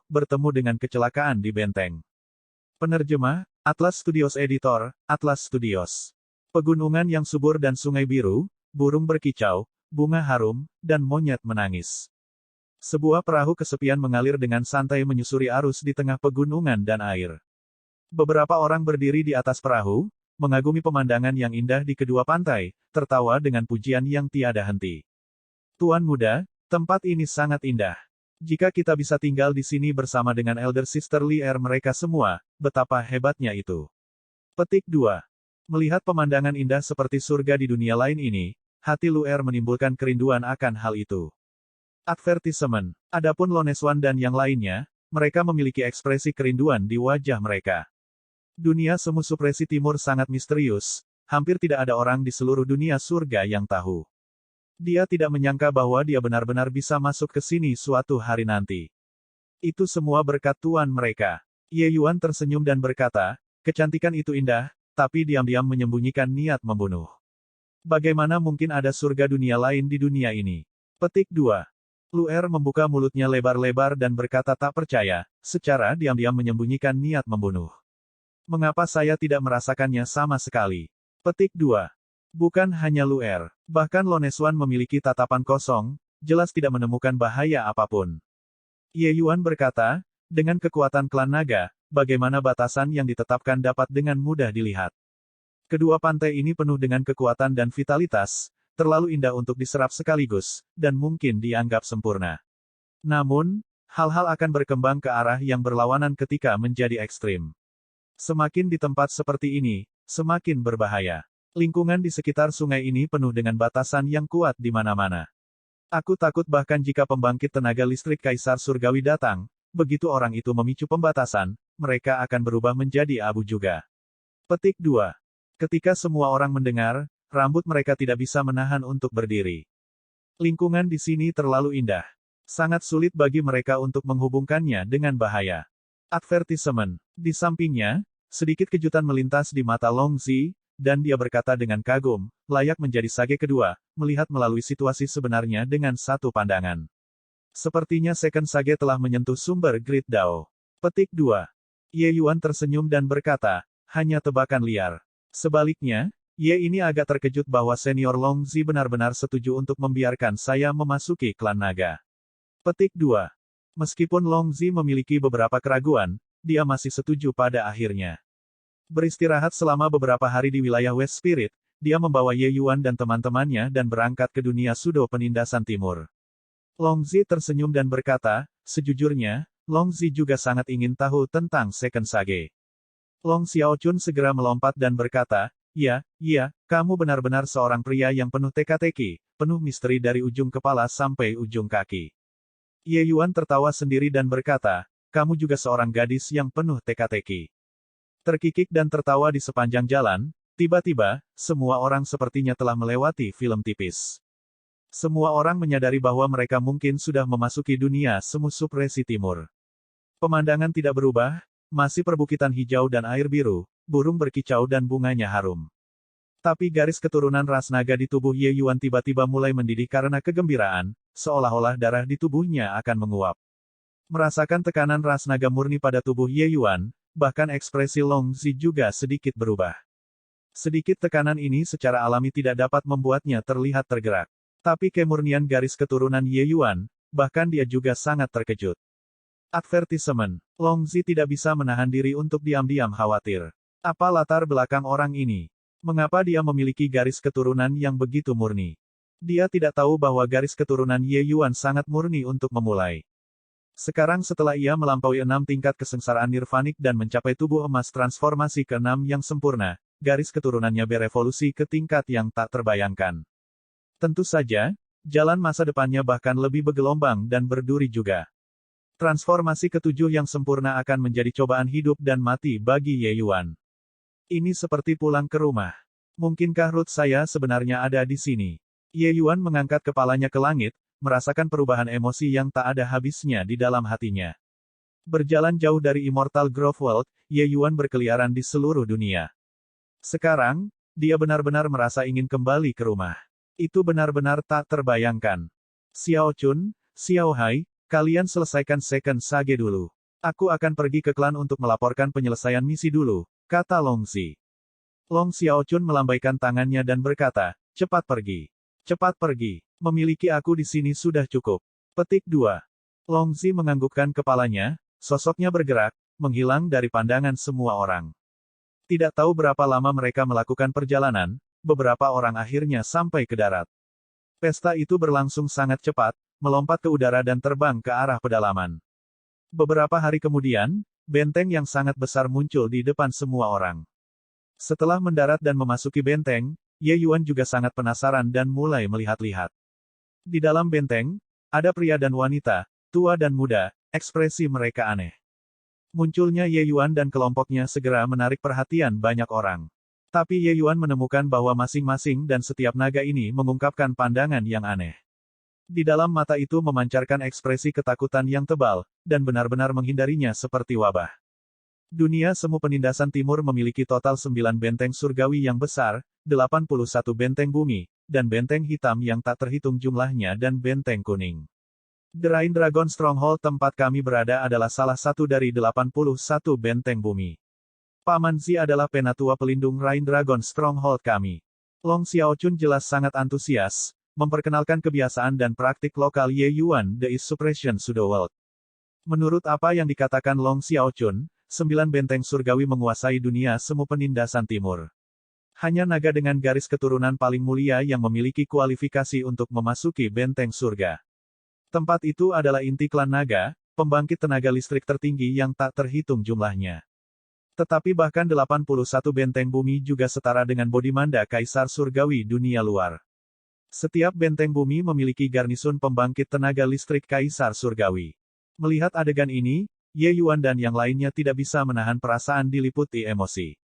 bertemu dengan kecelakaan di benteng. Penerjemah, Atlas Studios Editor, Atlas Studios. Pegunungan yang subur dan sungai biru, burung berkicau, bunga harum, dan monyet menangis. Sebuah perahu kesepian mengalir dengan santai menyusuri arus di tengah pegunungan dan air. Beberapa orang berdiri di atas perahu, mengagumi pemandangan yang indah di kedua pantai, tertawa dengan pujian yang tiada henti. Tuan muda, tempat ini sangat indah. Jika kita bisa tinggal di sini bersama dengan Elder Sister Lier mereka semua, betapa hebatnya itu. Petik 2. Melihat pemandangan indah seperti surga di dunia lain ini, hati Luer menimbulkan kerinduan akan hal itu. Advertisement. Adapun Loneswan dan yang lainnya, mereka memiliki ekspresi kerinduan di wajah mereka. Dunia semu supresi timur sangat misterius, hampir tidak ada orang di seluruh dunia surga yang tahu. Dia tidak menyangka bahwa dia benar-benar bisa masuk ke sini suatu hari nanti. Itu semua berkat Tuan mereka. Ye Yuan tersenyum dan berkata, kecantikan itu indah, tapi diam-diam menyembunyikan niat membunuh. Bagaimana mungkin ada surga dunia lain di dunia ini? Petik 2. Luer membuka mulutnya lebar-lebar dan berkata tak percaya, secara diam-diam menyembunyikan niat membunuh. Mengapa saya tidak merasakannya sama sekali? Petik 2. Bukan hanya Luer, bahkan Loneswan memiliki tatapan kosong, jelas tidak menemukan bahaya apapun. Ye Yuan berkata, dengan kekuatan klan naga, bagaimana batasan yang ditetapkan dapat dengan mudah dilihat. Kedua pantai ini penuh dengan kekuatan dan vitalitas, terlalu indah untuk diserap sekaligus, dan mungkin dianggap sempurna. Namun, hal-hal akan berkembang ke arah yang berlawanan ketika menjadi ekstrim. Semakin di tempat seperti ini, semakin berbahaya. Lingkungan di sekitar sungai ini penuh dengan batasan yang kuat di mana-mana. Aku takut bahkan jika pembangkit tenaga listrik Kaisar Surgawi datang, begitu orang itu memicu pembatasan, mereka akan berubah menjadi abu juga. Petik 2. Ketika semua orang mendengar, rambut mereka tidak bisa menahan untuk berdiri. Lingkungan di sini terlalu indah. Sangat sulit bagi mereka untuk menghubungkannya dengan bahaya. Advertisement. Di sampingnya, sedikit kejutan melintas di mata Long Zi, dan dia berkata dengan kagum, layak menjadi sage kedua, melihat melalui situasi sebenarnya dengan satu pandangan. Sepertinya Second Sage telah menyentuh sumber Great Dao. Petik 2. Ye Yuan tersenyum dan berkata, hanya tebakan liar. Sebaliknya, Ye ini agak terkejut bahwa senior Long Zi benar-benar setuju untuk membiarkan saya memasuki klan naga. Petik 2. Meskipun Long Zi memiliki beberapa keraguan, dia masih setuju pada akhirnya. Beristirahat selama beberapa hari di wilayah West Spirit, dia membawa Ye Yuan dan teman-temannya dan berangkat ke dunia Sudo Penindasan Timur. Long Zi tersenyum dan berkata, sejujurnya, Long Zi juga sangat ingin tahu tentang Second Sage. Long Xiaochun segera melompat dan berkata, ya, kamu benar-benar seorang pria yang penuh teka-teki, penuh misteri dari ujung kepala sampai ujung kaki. Ye Yuan tertawa sendiri dan berkata, kamu juga seorang gadis yang penuh teka-teki. Terkikik dan tertawa di sepanjang jalan, tiba-tiba, semua orang sepertinya telah melewati film tipis. Semua orang menyadari bahwa mereka mungkin sudah memasuki dunia semu supresi timur. Pemandangan tidak berubah, masih perbukitan hijau dan air biru, burung berkicau dan bunganya harum. Tapi garis keturunan ras naga di tubuh Ye Yuan tiba-tiba mulai mendidih karena kegembiraan, seolah-olah darah di tubuhnya akan menguap. Merasakan tekanan ras naga murni pada tubuh Ye Yuan, bahkan ekspresi Long Zi juga sedikit berubah. Sedikit tekanan ini secara alami tidak dapat membuatnya terlihat tergerak. Tapi kemurnian garis keturunan Ye Yuan, bahkan dia juga sangat terkejut. Advertisement. Long Zi tidak bisa menahan diri untuk diam-diam khawatir. Apa latar belakang orang ini? Mengapa dia memiliki garis keturunan yang begitu murni? Dia tidak tahu bahwa garis keturunan Ye Yuan sangat murni untuk memulai. Sekarang setelah ia melampaui 6 tingkat kesengsaraan nirvanik dan mencapai tubuh emas transformasi ke-6 yang sempurna, garis keturunannya berevolusi ke tingkat yang tak terbayangkan. Tentu saja, jalan masa depannya bahkan lebih bergelombang dan berduri juga. Transformasi ke-7 yang sempurna akan menjadi cobaan hidup dan mati bagi Ye Yuan. Ini seperti pulang ke rumah. Mungkinkah root saya sebenarnya ada di sini? Ye Yuan mengangkat kepalanya ke langit, merasakan perubahan emosi yang tak ada habisnya di dalam hatinya. Berjalan jauh dari Immortal Grove World, Ye Yuan berkeliaran di seluruh dunia. Sekarang, dia benar-benar merasa ingin kembali ke rumah. Itu benar-benar tak terbayangkan. Xiao Chun, Xiao Hai, kalian selesaikan Second Sage dulu. Aku akan pergi ke klan untuk melaporkan penyelesaian misi dulu, kata Long Zi. Long Xiaochun melambaikan tangannya dan berkata, cepat pergi. Cepat pergi. Memiliki aku di sini sudah cukup. Petik 2. Long Zi menganggukkan kepalanya, sosoknya bergerak, menghilang dari pandangan semua orang. Tidak tahu berapa lama mereka melakukan perjalanan, beberapa orang akhirnya sampai ke darat. Pesta itu berlangsung sangat cepat, melompat ke udara dan terbang ke arah pedalaman. Beberapa hari kemudian, benteng yang sangat besar muncul di depan semua orang. Setelah mendarat dan memasuki benteng, Ye Yuan juga sangat penasaran dan mulai melihat-lihat. Di dalam benteng, ada pria dan wanita, tua dan muda, ekspresi mereka aneh. Munculnya Ye Yuan dan kelompoknya segera menarik perhatian banyak orang. Tapi Ye Yuan menemukan bahwa masing-masing dan setiap naga ini mengungkapkan pandangan yang aneh. Di dalam mata itu memancarkan ekspresi ketakutan yang tebal, dan benar-benar menghindarinya seperti wabah. Dunia semu penindasan timur memiliki total 9 benteng surgawi yang besar, 81 benteng bumi, dan benteng hitam yang tak terhitung jumlahnya dan benteng kuning. The Rain Dragon Stronghold tempat kami berada adalah salah satu dari 81 benteng bumi. Paman Zi adalah penatua pelindung Rain Dragon Stronghold kami. Long Xiaochun jelas sangat antusias, memperkenalkan kebiasaan dan praktik lokal Ye Yuan the East Suppression Pseudo World. Menurut apa yang dikatakan Long Xiaochun, 9 benteng surgawi menguasai dunia semu penindasan timur. Hanya naga dengan garis keturunan paling mulia yang memiliki kualifikasi untuk memasuki benteng surga. Tempat itu adalah inti klan naga, pembangkit tenaga listrik tertinggi yang tak terhitung jumlahnya. Tetapi bahkan 81 benteng bumi juga setara dengan Bodhimanda Kaisar Surgawi dunia luar. Setiap benteng bumi memiliki garnisun pembangkit tenaga listrik Kaisar Surgawi. Melihat adegan ini, Ye Yuan dan yang lainnya tidak bisa menahan perasaan diliputi emosi.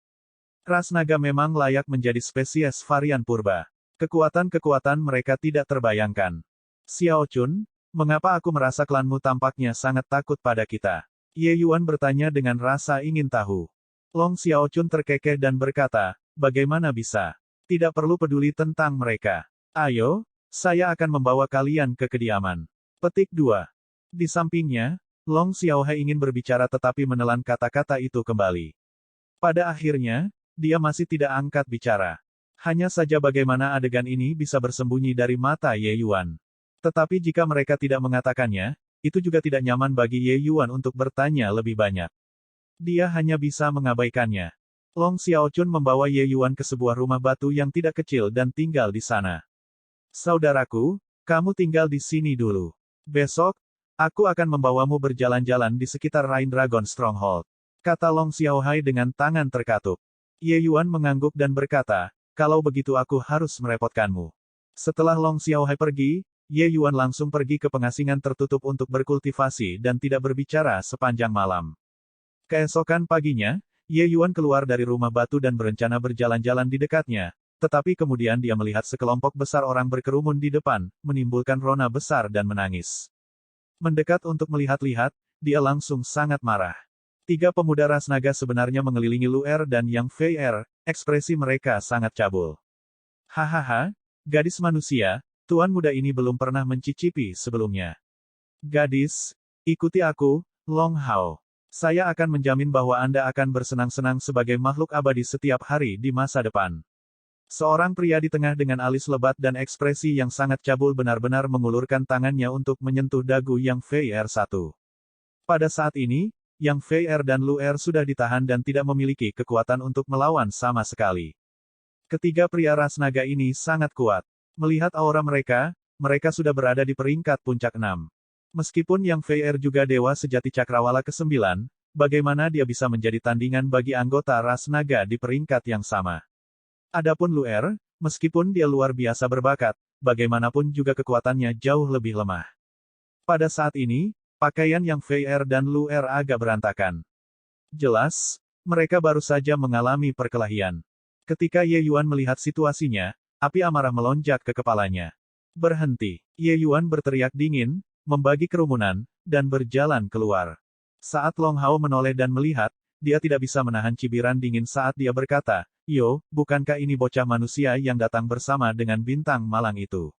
Ras naga memang layak menjadi spesies varian purba. Kekuatan-kekuatan mereka tidak terbayangkan. Xiao Chun, mengapa aku merasa klanmu tampaknya sangat takut pada kita? Ye Yuan bertanya dengan rasa ingin tahu. Long Xiao Chun terkekeh dan berkata, bagaimana bisa? Tidak perlu peduli tentang mereka. Ayo, saya akan membawa kalian ke kediaman. Petik 2. Di sampingnya, Long Xiaohai ingin berbicara tetapi menelan kata-kata itu kembali. Pada akhirnya, dia masih tidak angkat bicara. Hanya saja bagaimana adegan ini bisa bersembunyi dari mata Ye Yuan. Tetapi jika mereka tidak mengatakannya, itu juga tidak nyaman bagi Ye Yuan untuk bertanya lebih banyak. Dia hanya bisa mengabaikannya. Long Xiaochun membawa Ye Yuan ke sebuah rumah batu yang tidak kecil dan tinggal di sana. Saudaraku, kamu tinggal di sini dulu. Besok, aku akan membawamu berjalan-jalan di sekitar Rain Dragon Stronghold. Kata Long Xiaohai dengan tangan terkatup. Ye Yuan mengangguk dan berkata, kalau begitu aku harus merepotkanmu. Setelah Long Xiaohai pergi, Ye Yuan langsung pergi ke pengasingan tertutup untuk berkultivasi dan tidak berbicara sepanjang malam. Keesokan paginya, Ye Yuan keluar dari rumah batu dan berencana berjalan-jalan di dekatnya, tetapi kemudian dia melihat sekelompok besar orang berkerumun di depan, menimbulkan rona besar dan menangis. Mendekat untuk melihat-lihat, dia langsung sangat marah. 3 pemuda ras naga sebenarnya mengelilingi Lu Er dan Yang Fei Er, ekspresi mereka sangat cabul. Hahaha, gadis manusia, tuan muda ini belum pernah mencicipi sebelumnya. Gadis, ikuti aku, Long Hao. Saya akan menjamin bahwa Anda akan bersenang-senang sebagai makhluk abadi setiap hari di masa depan. Seorang pria di tengah dengan alis lebat dan ekspresi yang sangat cabul benar-benar mengulurkan tangannya untuk menyentuh dagu Yang Fei Er 1. Pada saat ini, Yang Fei Er dan Lu Er sudah ditahan dan tidak memiliki kekuatan untuk melawan sama sekali. Ketiga pria ras naga ini sangat kuat. Melihat aura mereka, mereka sudah berada di peringkat puncak 6. Meskipun Yang Fei Er juga dewa sejati cakrawala ke-9, bagaimana dia bisa menjadi tandingan bagi anggota ras naga di peringkat yang sama? Adapun Lu Er, meskipun dia luar biasa berbakat, bagaimanapun juga kekuatannya jauh lebih lemah. Pada saat ini, pakaian Yang Fei Er dan Lu Er agak berantakan. Jelas, mereka baru saja mengalami perkelahian. Ketika Ye Yuan melihat situasinya, api amarah melonjak ke kepalanya. Berhenti. Ye Yuan berteriak dingin, membagi kerumunan, dan berjalan keluar. Saat Long Hao menoleh dan melihat, dia tidak bisa menahan cibiran dingin saat dia berkata, Yo, bukankah ini bocah manusia yang datang bersama dengan bintang malang itu?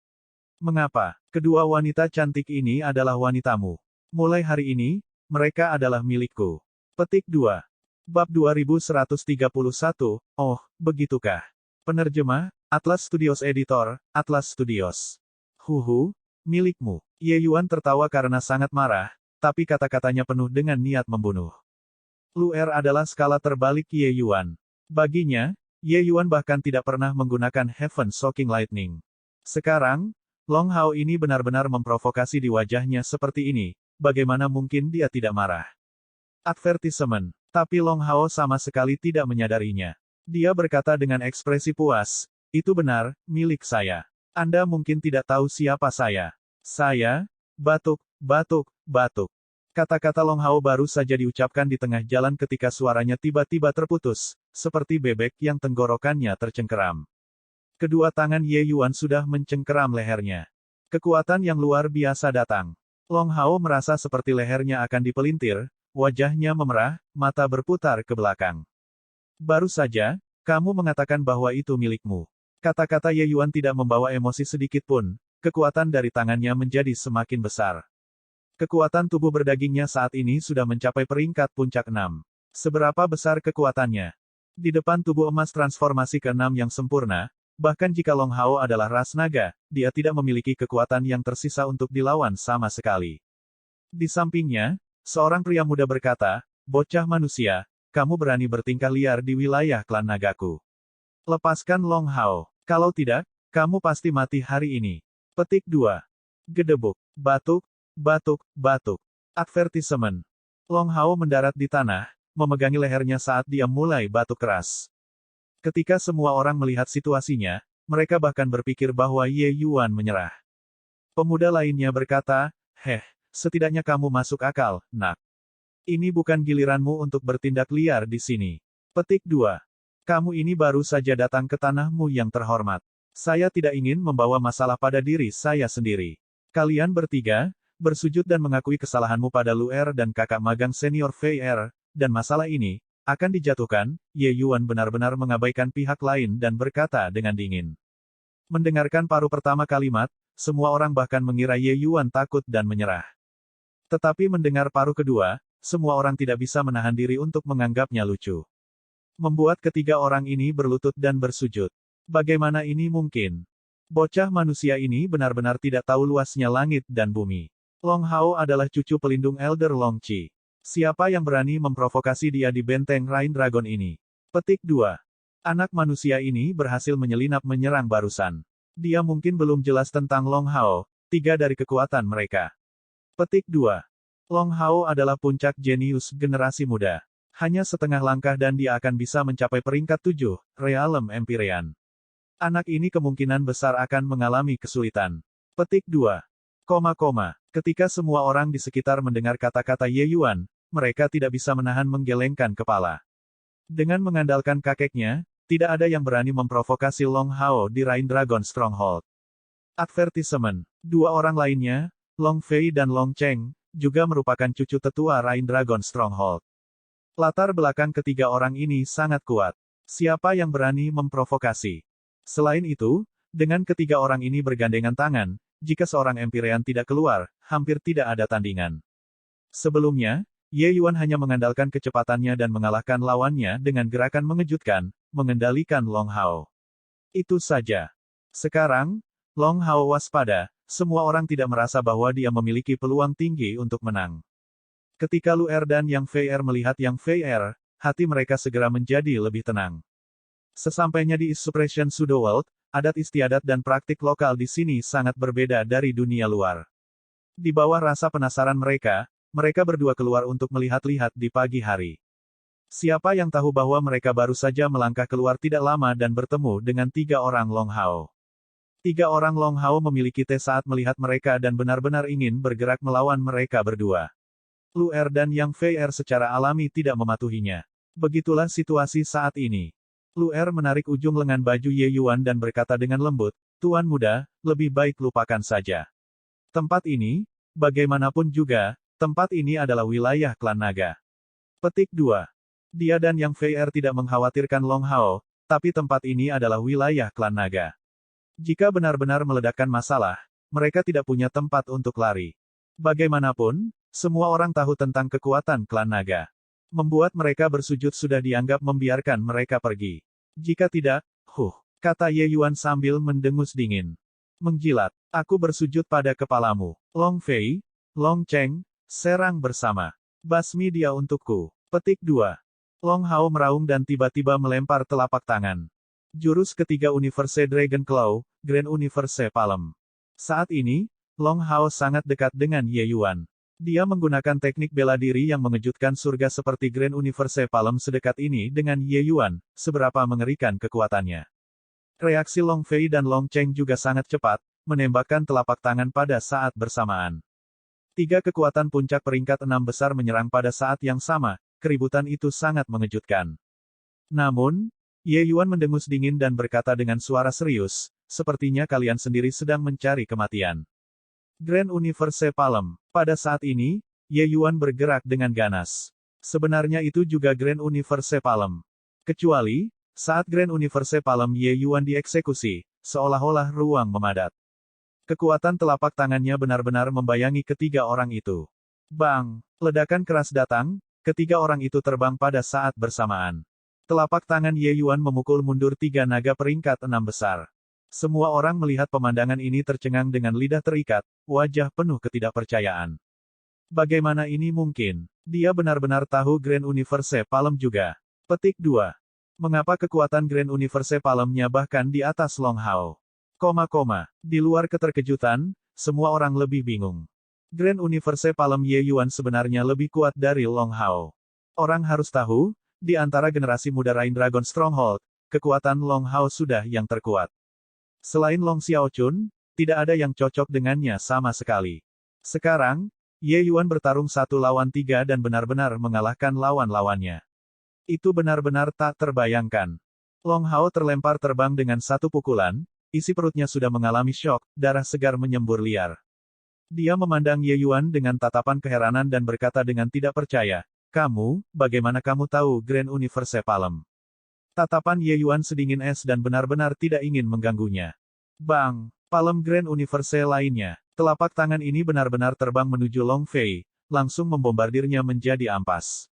Mengapa? Kedua wanita cantik ini adalah wanitamu. Mulai hari ini, mereka adalah milikku. Petik 2. Bab 2131, oh, begitukah? Penerjemah, Atlas Studios Editor, Atlas Studios. Huhu, milikmu. Ye Yuan tertawa karena sangat marah, tapi kata-katanya penuh dengan niat membunuh. Lu Er adalah skala terbalik Ye Yuan. Baginya, Ye Yuan bahkan tidak pernah menggunakan Heaven Shocking Lightning. Sekarang, Long Hao ini benar-benar memprovokasi di wajahnya seperti ini, bagaimana mungkin dia tidak marah? Advertisement. Tapi Long Hao sama sekali tidak menyadarinya. Dia berkata dengan ekspresi puas, itu benar, milik saya. Anda mungkin tidak tahu siapa saya. Saya, batuk, batuk, batuk. Kata-kata Long Hao baru saja diucapkan di tengah jalan ketika suaranya tiba-tiba terputus, seperti bebek yang tenggorokannya tercengkeram. Kedua tangan Ye Yuan sudah mencengkeram lehernya. Kekuatan yang luar biasa datang. Long Hao merasa seperti lehernya akan dipelintir, wajahnya memerah, mata berputar ke belakang. Baru saja, kamu mengatakan bahwa itu milikmu. Kata-kata Ye Yuan tidak membawa emosi sedikit pun, kekuatan dari tangannya menjadi semakin besar. Kekuatan tubuh berdagingnya saat ini sudah mencapai peringkat puncak 6. Seberapa besar kekuatannya? Di depan tubuh emas transformasi ke-6 yang sempurna, bahkan jika Long Hao adalah ras naga, dia tidak memiliki kekuatan yang tersisa untuk dilawan sama sekali. Di sampingnya, seorang pria muda berkata, "Bocah manusia, kamu berani bertingkah liar di wilayah klan nagaku. Lepaskan Long Hao. Kalau tidak, kamu pasti mati hari ini." Petik 2. Gedebuk. Batuk, batuk, batuk. Advertisement. Long Hao mendarat di tanah, memegangi lehernya saat dia mulai batuk keras. Ketika semua orang melihat situasinya, mereka bahkan berpikir bahwa Ye Yuan menyerah. Pemuda lainnya berkata, setidaknya kamu masuk akal, nak. Ini bukan giliranmu untuk bertindak liar di sini. Petik 2. Kamu ini baru saja datang ke tanahmu yang terhormat. Saya tidak ingin membawa masalah pada diri saya sendiri. Kalian bertiga, bersujud dan mengakui kesalahanmu pada Lu Er dan kakak magang senior Fei Er, dan masalah ini akan dijatuhkan. Ye Yuan benar-benar mengabaikan pihak lain dan berkata dengan dingin. Mendengarkan paruh pertama kalimat, semua orang bahkan mengira Ye Yuan takut dan menyerah. Tetapi mendengar paruh kedua, semua orang tidak bisa menahan diri untuk menganggapnya lucu. Membuat ketiga orang ini berlutut dan bersujud. Bagaimana ini mungkin? Bocah manusia ini benar-benar tidak tahu luasnya langit dan bumi. Long Hao adalah cucu pelindung Elder Long Qi. Siapa yang berani memprovokasi dia di benteng Rain Dragon ini? Petik 2. Anak manusia ini berhasil menyelinap menyerang barusan. Dia mungkin belum jelas tentang Long Hao, 3 dari kekuatan mereka. Petik 2. Long Hao adalah puncak jenius generasi muda. Hanya setengah langkah dan dia akan bisa mencapai peringkat 7, Realem Empyrean. Anak ini kemungkinan besar akan mengalami kesulitan. Petik 2. Ketika semua orang di sekitar mendengar kata-kata Ye Yuan, mereka tidak bisa menahan menggelengkan kepala. Dengan mengandalkan kakeknya, tidak ada yang berani memprovokasi Long Hao di Rain Dragon Stronghold. Advertisement. 2 orang lainnya, Long Fei dan Long Cheng, juga merupakan cucu tetua Rain Dragon Stronghold. Latar belakang ketiga orang ini sangat kuat. Siapa yang berani memprovokasi? Selain itu, dengan ketiga orang ini bergandengan tangan, jika seorang Empyrean tidak keluar, hampir tidak ada tandingan. Sebelumnya, Ye Yuan hanya mengandalkan kecepatannya dan mengalahkan lawannya dengan gerakan mengejutkan, mengendalikan Long Hao. Itu saja. Sekarang, Long Hao waspada, semua orang tidak merasa bahwa dia memiliki peluang tinggi untuk menang. Ketika Lu Er dan Yang Fei Er melihat Yang Fei Er, hati mereka segera menjadi lebih tenang. Sesampainya di Suppression Pseudo World, adat istiadat dan praktik lokal di sini sangat berbeda dari dunia luar. Di bawah rasa penasaran mereka berdua keluar untuk melihat-lihat di pagi hari. Siapa yang tahu bahwa mereka baru saja melangkah keluar tidak lama dan bertemu dengan 3 orang Long Hao. 3 orang Long Hao memiliki tes saat melihat mereka dan benar-benar ingin bergerak melawan mereka berdua. Lu Er dan Yang Fei Er secara alami tidak mematuhinya. Begitulah situasi saat ini. Lu Er menarik ujung lengan baju Ye Yuan dan berkata dengan lembut, "Tuan muda, lebih baik lupakan saja. Tempat ini, bagaimanapun juga, tempat ini adalah wilayah klan naga." Petik 2. Dia dan Yang Fei Er tidak mengkhawatirkan Long Hao, tapi tempat ini adalah wilayah klan naga. Jika benar-benar meledakkan masalah, mereka tidak punya tempat untuk lari. Bagaimanapun, semua orang tahu tentang kekuatan klan naga. Membuat mereka bersujud sudah dianggap membiarkan mereka pergi. Jika tidak, kata Ye Yuan sambil mendengus dingin. Menjilat, aku bersujud pada kepalamu. Long Fei, Long Cheng, serang bersama. Basmi dia untukku. Petik 2. Long Hao meraung dan tiba-tiba melempar telapak tangan. Jurus ketiga Universe Dragon Claw, Grand Universe Palm. Saat ini, Long Hao sangat dekat dengan Ye Yuan. Dia menggunakan teknik bela diri yang mengejutkan surga seperti Grand Universe Palm sedekat ini dengan Ye Yuan, seberapa mengerikan kekuatannya. Reaksi Long Fei dan Long Cheng juga sangat cepat, menembakkan telapak tangan pada saat bersamaan. 3 kekuatan puncak peringkat 6 besar menyerang pada saat yang sama, keributan itu sangat mengejutkan. Namun, Ye Yuan mendengus dingin dan berkata dengan suara serius, sepertinya kalian sendiri sedang mencari kematian. Grand Universe Palm. Pada saat ini, Ye Yuan bergerak dengan ganas. Sebenarnya itu juga Grand Universe Palm. Kecuali, saat Grand Universe Palm Ye Yuan dieksekusi, seolah-olah ruang memadat. Kekuatan telapak tangannya benar-benar membayangi ketiga orang itu. Bang! Ledakan keras datang, ketiga orang itu terbang pada saat bersamaan. Telapak tangan Ye Yuan memukul mundur tiga naga peringkat 6 besar. Semua orang melihat pemandangan ini tercengang dengan lidah terikat, wajah penuh ketidakpercayaan. Bagaimana ini mungkin? Dia benar-benar tahu Grand Universe Palm juga. Petik 2. Mengapa kekuatan Grand Universe Palm-nya bahkan di atas Long Hao? Di luar keterkejutan, semua orang lebih bingung. Grand Universe Palm Ye Yuan sebenarnya lebih kuat dari Long Hao. Orang harus tahu, di antara generasi muda Rain Dragon Stronghold, kekuatan Long Hao sudah yang terkuat. Selain Long Xiaochun, tidak ada yang cocok dengannya sama sekali. Sekarang, Ye Yuan bertarung 1 lawan 3 dan benar-benar mengalahkan lawan-lawannya. Itu benar-benar tak terbayangkan. Long Hao terlempar terbang dengan satu pukulan, isi perutnya sudah mengalami syok, darah segar menyembur liar. Dia memandang Ye Yuan dengan tatapan keheranan dan berkata dengan tidak percaya, "Kamu, bagaimana kamu tahu Grand Universe Palm?" Tatapan Ye Yuan sedingin es dan benar-benar tidak ingin mengganggunya. Bang! Palm Grand Universe lainnya. Telapak tangan ini benar-benar terbang menuju Long Fei, langsung membombardirnya menjadi ampas.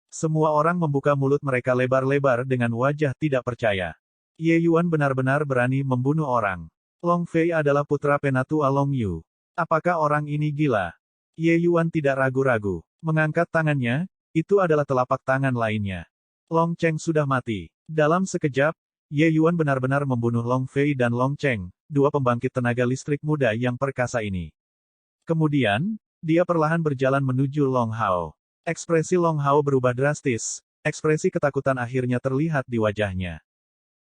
Semua orang membuka mulut mereka lebar-lebar dengan wajah tidak percaya. Ye Yuan benar-benar berani membunuh orang. Long Fei adalah putra penatua Long Yu. Apakah orang ini gila? Ye Yuan tidak ragu-ragu. Mengangkat tangannya, itu adalah telapak tangan lainnya. Long Cheng sudah mati. Dalam sekejap, Ye Yuan benar-benar membunuh Long Fei dan Long Cheng, dua pembangkit tenaga listrik muda yang perkasa ini. Kemudian, dia perlahan berjalan menuju Long Hao. Ekspresi Long Hao berubah drastis, ekspresi ketakutan akhirnya terlihat di wajahnya.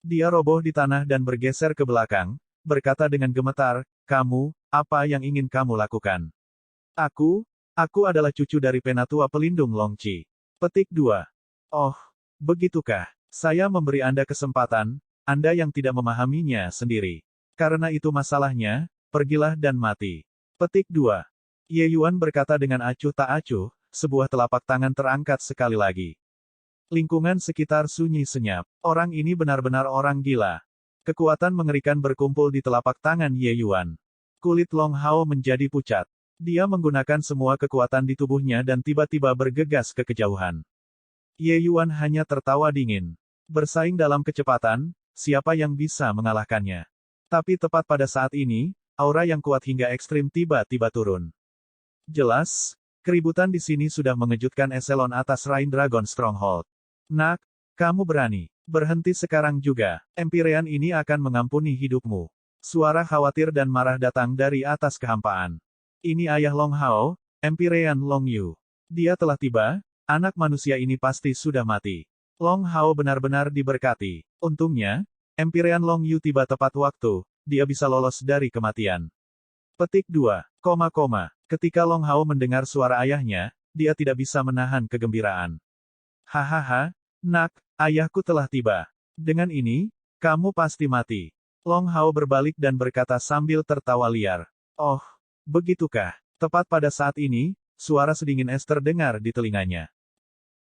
Dia roboh di tanah dan bergeser ke belakang, berkata dengan gemetar, "Kamu, apa yang ingin kamu lakukan?" Aku adalah cucu dari penatua pelindung Long Qi. Petik 2. Oh, begitukah? Saya memberi Anda kesempatan, Anda yang tidak memahaminya sendiri. Karena itu masalahnya, pergilah dan mati. Petik 2. Ye Yuan berkata dengan acuh tak acuh, sebuah telapak tangan terangkat sekali lagi. Lingkungan sekitar sunyi senyap. Orang ini benar-benar orang gila. Kekuatan mengerikan berkumpul di telapak tangan Ye Yuan. Kulit Long Hao menjadi pucat. Dia menggunakan semua kekuatan di tubuhnya dan tiba-tiba bergegas ke kejauhan. Ye Yuan hanya tertawa dingin. Bersaing dalam kecepatan, siapa yang bisa mengalahkannya? Tapi tepat pada saat ini, aura yang kuat hingga ekstrim tiba-tiba turun. Jelas, keributan di sini sudah mengejutkan eselon atas Rain Dragon Stronghold. Nak, kamu berani. Berhenti sekarang juga. Empyrean ini akan mengampuni hidupmu. Suara khawatir dan marah datang dari atas kehampaan. Ini ayah Long Hao, Empyrean Long Yu. Dia telah tiba. Anak manusia ini pasti sudah mati. Long Hao benar-benar diberkati. Untungnya, Empyrean Long Yu tiba tepat waktu, dia bisa lolos dari kematian. Petik 2. Ketika Long Hao mendengar suara ayahnya, dia tidak bisa menahan kegembiraan. Hahaha, nak, ayahku telah tiba. Dengan ini, kamu pasti mati. Long Hao berbalik dan berkata sambil tertawa liar. Oh, begitukah? Tepat pada saat ini, suara sedingin es terdengar di telinganya.